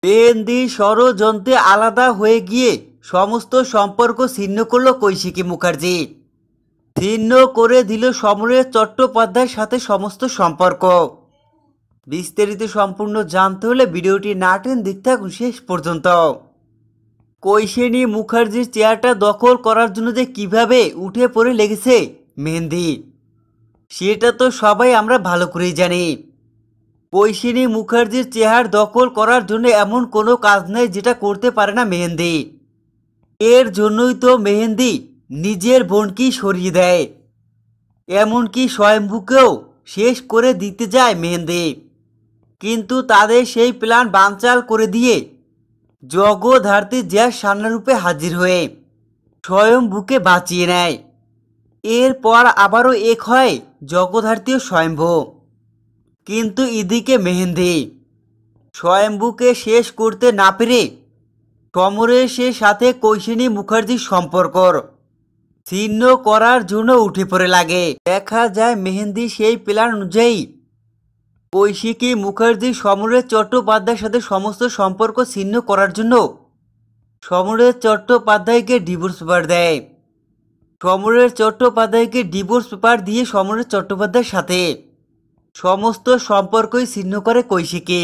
মেহেন্দি ষড়যন্ত্রে আলাদা হয়ে গিয়ে সমস্ত সম্পর্ক ছিন্ন করল কৈশিকী মুখার্জি। ছিন্ন করে দিল সমরেশ চট্টোপাধ্যায়ের সাথে সমস্ত সম্পর্ক। বিস্তারিত সম্পূর্ণ জানতে হলে ভিডিওটি না টেনে দেখতে থাকুন শেষ পর্যন্ত। কৈশিনী মুখার্জির চেয়ারটা দখল করার জন্য যে কিভাবে উঠে পড়ে লেগেছে মেহেন্দি, সেটা তো সবাই আমরা ভালো করেই জানি। কৈশিনী মুখার্জির চেয়ার দখল করার জন্য এমন কোনো কাজ নেই যেটা করতে পারে না মেহেন্দি। এর জন্যই তো মেহেন্দি নিজের বোনকেই সরিয়ে দেয়, এমনকি স্বয়ম্ভুকেও শেষ করে দিতে যায় মেহেন্দি। কিন্তু তাদের সেই প্ল্যান বানচাল করে দিয়ে জগদ্ধাত্রী জ্যাস সান্নারূপে হাজির হয়ে স্বয়ম্ভুকে বাঁচিয়ে নেয়। এরপর আবারও এক হয় জগদ্ধাত্রী ও স্বয়ম্ভু। কিন্তু এদিকে মেহেন্দি স্বয়ম্ভুকে শেষ করতে না পেরে সমরেশের সাথে কৈশিনী মুখার্জির সম্পর্ক ছিন্ন করার জন্য উঠে পড়ে লাগে। দেখা যায় মেহেন্দি সেই প্ল্যান অনুযায়ী কৈশিকী মুখার্জি সমরেশ চট্টোপাধ্যায়ের সাথে সমস্ত সম্পর্ক ছিন্ন করার জন্য সমরেশ চট্টোপাধ্যায়কে ডিভোর্স পেপার দেয়। সমরেশ চট্টোপাধ্যায়কে ডিভোর্স পেপার দিয়ে সমরেশ চট্টোপাধ্যায়ের সাথে সমস্ত সম্পর্কই ছিন্ন করে কৈশিকী।